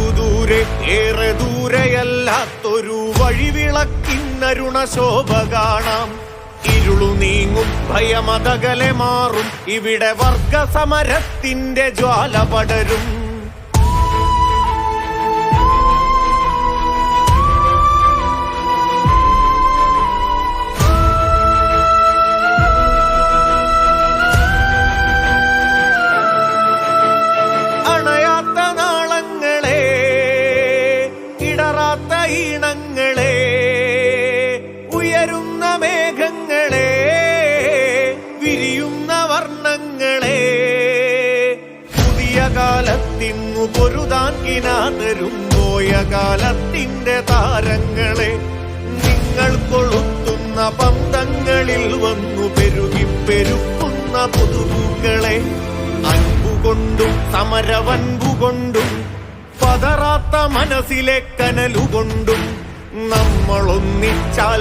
ബഹുദൂരെ ഏറെ ദൂരെയല്ലാത്തൊരു വഴിവിളക്കിന്നരുണ ശോഭ കാണാം. ഇരുളു നീങ്ങും ഭയമതകലെ മാറും ഇവിടെ വർഗസമരത്തിന്റെ ജ്വാല പടരും. അണയാത്ത നാളങ്ങളെ ഇടറാത്ത ഈണങ്ങളെ ഉയരുന്ന മേഘങ്ങളെ വിരിയുന്ന വർണ്ണങ്ങളെ പുതിയ കാലത്തിന്നു പൊരുതാൻ കിനാതരും പോയ കാലത്തിന്റെ താരങ്ങളെ നിങ്ങൾ കൊളുത്തുന്ന പന്തങ്ങളിൽ വന്നു പെരുകി പെരുക്കുന്ന പുതുപൂക്കളെ അൻപുകൊണ്ടും സമരവൻപുകൊണ്ടും പതറാത്ത മനസ്സിലെ കനലുകൊണ്ടും നമ്മളൊന്നിച്ചാൽ